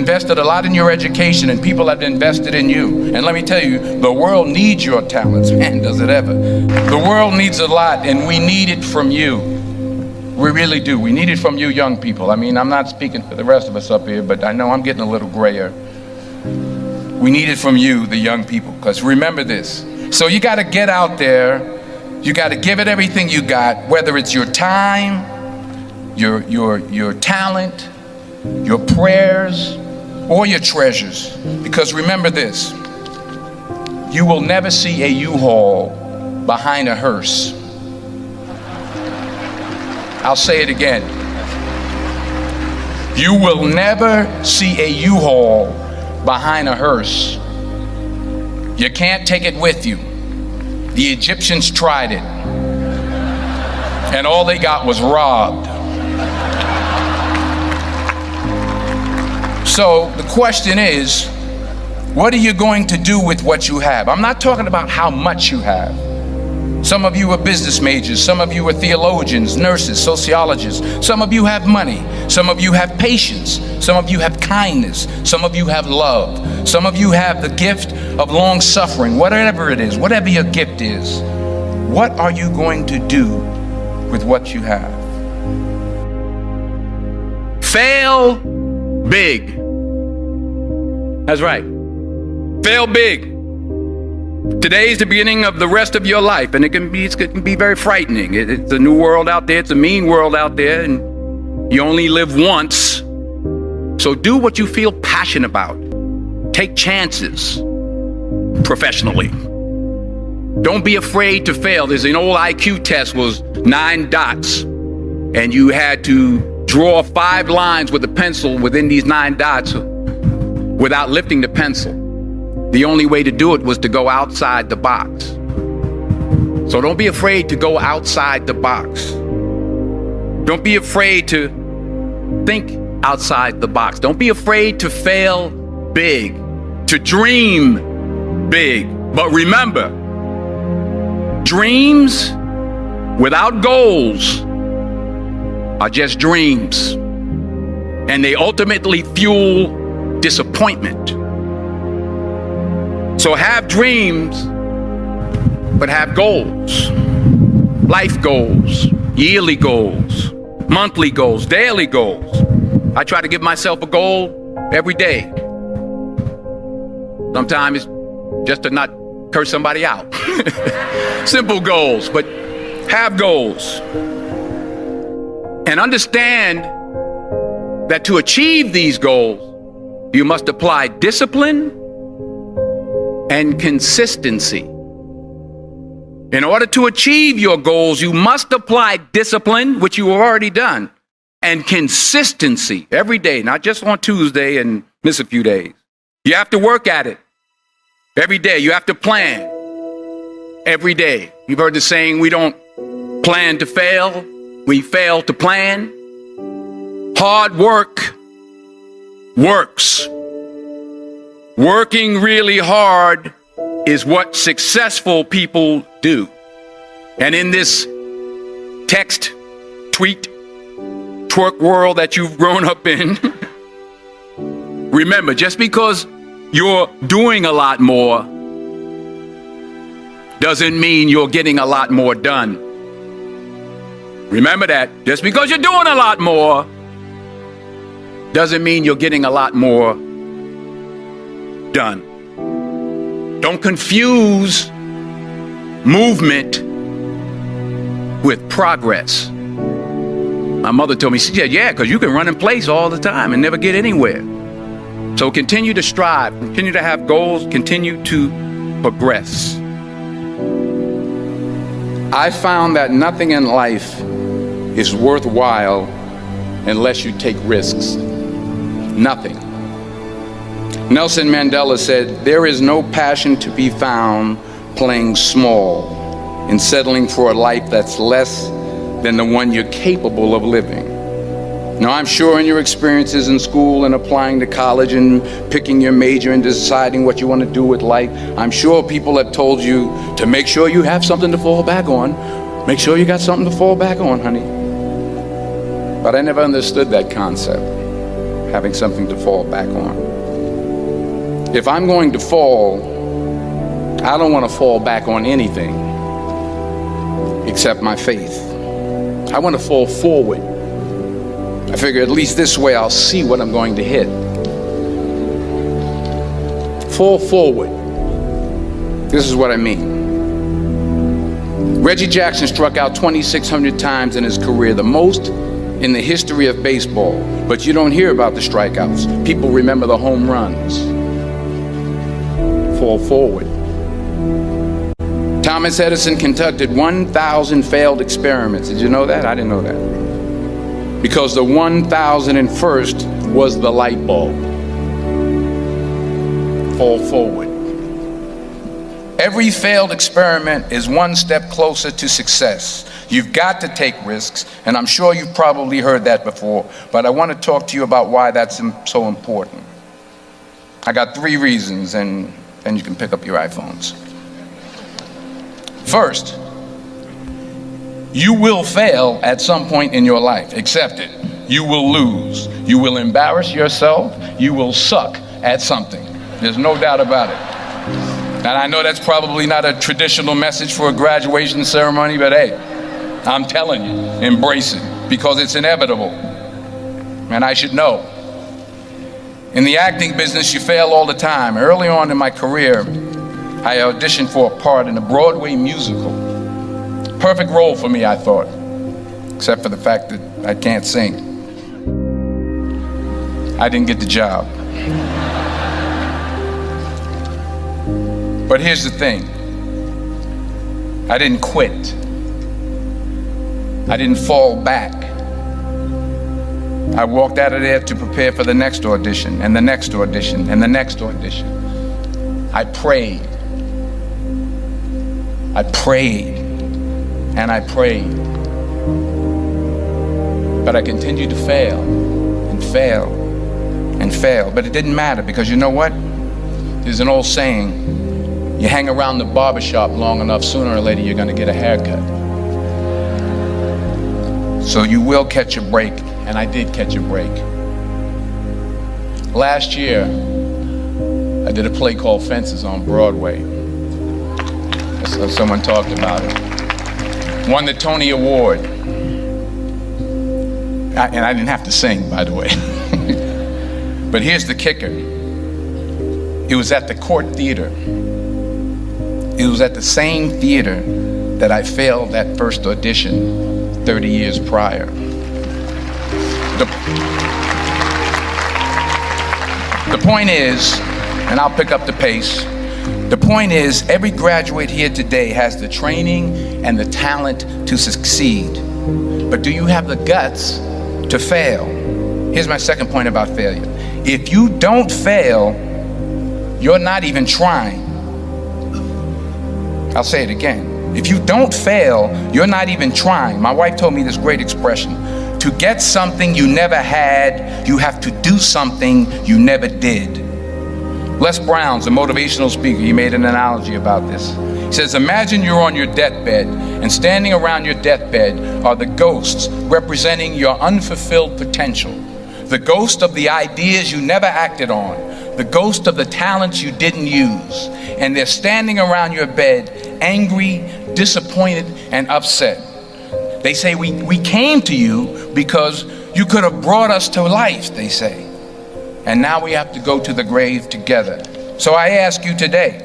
invested a lot in your education, and people have invested in you. And let me tell you, the world needs your talents. Man, does it ever. The world needs a lot, and we need it from you. We really do. We need it from you young people. I mean, I'm not speaking for the rest of us up here, but I know I'm getting a little grayer. We need it from you, the young people, because remember this. So you got to get out there. You got to give it everything you got, whether it's your time, your talent, your prayers, or your treasures. Because remember this, you will never see a U-Haul behind a hearse. I'll say it again. You will never see a U-Haul behind a hearse. You can't take it with you. The Egyptians tried it, and all they got was robbed. So the question is, what are you going to do with what you have? I'm not talking about how much you have. Some of you are business majors, some of you are theologians, nurses, sociologists. Some of you have money, some of you have patience, some of you have kindness, some of you have love, some of you have the gift of long suffering. Whatever it is, whatever your gift is, what are you going to do with what you have? Fail big. That's right. Fail big. Today's the beginning of the rest of your life, and it can be very frightening. It's a new world out there. It's a mean world out there, and you only live once. So do what you feel passionate about. Take chances professionally. Don't be afraid to fail. There's an old IQ test, was 9 dots, and you had to draw 5 lines with a pencil within these 9 dots without lifting the pencil. The only way to do it was to go outside the box. So don't be afraid to go outside the box. Don't be afraid to think outside the box. Don't be afraid to fail big, to dream big. But remember, dreams without goals are just dreams, and they ultimately fuel disappointment. So have dreams, but have goals. Life goals, yearly goals, monthly goals, daily goals. I try to give myself a goal every day. Sometimes it's just to not curse somebody out. Simple goals, but have goals. And understand that to achieve these goals, you must apply discipline and consistency. In order to achieve your goals, you must apply discipline, which you have already done, and consistency every day, not just on Tuesday and miss a few days. You have to work at it every day. You have to plan every day. You've heard the saying, we don't plan to fail, we fail to plan. Hard work works. Working really hard is what successful people do. And in this text, tweet, twerk world that you've grown up in, remember, just because you're doing a lot more doesn't mean you're getting a lot more done. Remember that. Just because you're doing a lot more doesn't mean you're getting a lot more done. Don't confuse movement with progress. My mother told me, she said, yeah, because you can run in place all the time and never get anywhere. So continue to strive, continue to have goals, continue to progress. I found that nothing in life is worthwhile unless you take risks. Nothing. Nelson Mandela said, there is no passion to be found playing small and settling for a life that's less than the one you're capable of living. Now, I'm sure in your experiences in school and applying to college and picking your major and deciding what you want to do with life, I'm sure people have told you to make sure you have something to fall back on. Make sure you got something to fall back on, honey. But I never understood that concept. having something to fall back on. If I'm going to fall, I don't want to fall back on anything except my faith. I want to fall forward. I figure at least this way I'll see what I'm going to hit. Fall forward. This is what I mean. Reggie Jackson struck out 2,600 times in his career, the most in the history of baseball. But you don't hear about the strikeouts. People remember the home runs. Fall forward. Thomas Edison conducted 1,000 failed experiments. Did you know that? I didn't know that. Because the 1,001st was the light bulb. Fall forward. Every failed experiment is one step closer to success. You've got to take risks, and I'm sure you've probably heard that before, but I want to talk to you about why that's so important. I got 3 reasons, and then you can pick up your iPhones. First, you will fail at some point in your life. Accept it. You will lose. You will embarrass yourself. You will suck at something. There's no doubt about it. And I know that's probably not a traditional message for a graduation ceremony, but hey, I'm telling you, embrace it, because it's inevitable. And I should know. In the acting business, you fail all the time. Early on in my career, I auditioned for a part in a Broadway musical. Perfect role for me, I thought, except for the fact that I can't sing. I didn't get the job. But here's the thing. I didn't quit. I didn't fall back. I walked out of there to prepare for the next audition, and the next audition, and the next audition. I prayed. I prayed. And I prayed. But I continued to fail, and fail, and fail. But it didn't matter, because you know what? There's an old saying, you hang around the barbershop long enough, sooner or later you're going to get a haircut. So you will catch a break, and I did catch a break. Last year, I did a play called Fences on Broadway. Someone talked about it. Won the Tony Award. And I didn't have to sing, by the way. But here's the kicker. It was at the Court Theater. It was at the same theater that I failed that first audition 30 years prior. The point is, and I'll pick up the pace, the point is, every graduate here today has the training and the talent to succeed. But do you have the guts to fail? Here's my second point about failure. If you don't fail, you're not even trying. I'll say it again. If you don't fail, you're not even trying. My wife told me this great expression. To get something you never had, you have to do something you never did. Les Brown's a motivational speaker. He made an analogy about this. He says, imagine you're on your deathbed, and standing around your deathbed are the ghosts representing your unfulfilled potential. The ghost of the ideas you never acted on. The ghost of the talents you didn't use. And they're standing around your bed, angry, disappointed, and upset. They say, we came to you because you could have brought us to life, they say. And now we have to go to the grave together. So I ask you today,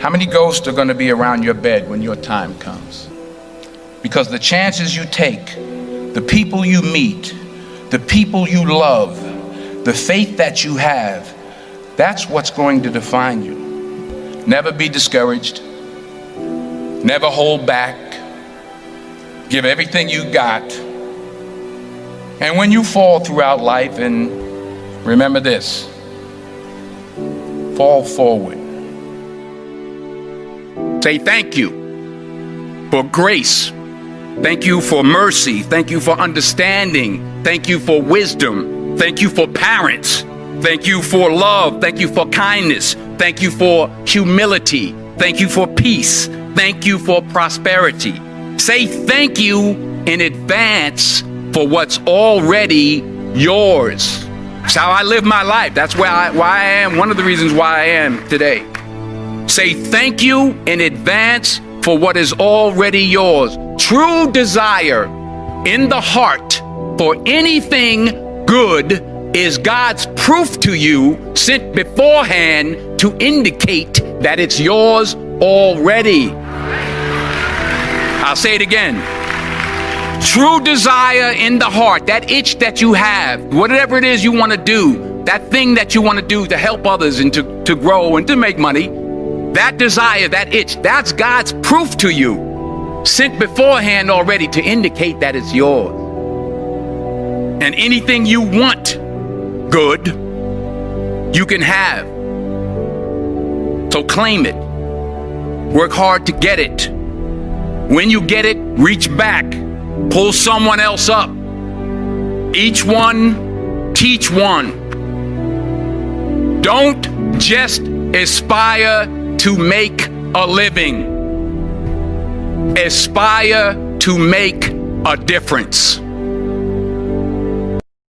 how many ghosts are going to be around your bed when your time comes? Because the chances you take, the people you meet, the people you love, the faith that you have, that's what's going to define you. Never be discouraged. Never hold back. Give everything you got. And when you fall throughout life, and remember this, fall forward. Say thank you for grace. Thank you for mercy. Thank you for understanding. Thank you for wisdom. Thank you for parents. Thank you for love. Thank you for kindness. Thank you for humility. Thank you for peace. Thank you for prosperity. Say thank you in advance for what's already yours. That's how I live my life. That's why I am, one of the reasons why I am today. Say thank you in advance for what is already yours. True desire in the heart for anything good is God's proof to you, sent beforehand to indicate that it's yours already. I'll say it again. True desire in the heart, that itch that you have, whatever it is you want to do, that thing that you want to do to help others and to grow and to make money, that desire, that itch, that's God's proof to you, sent beforehand already to indicate that it's yours. And anything you want good, you can have. So claim it. Work hard to get it. When you get it, reach back. Pull someone else up. Each one, teach one. Don't just aspire to make a living. Aspire to make a difference.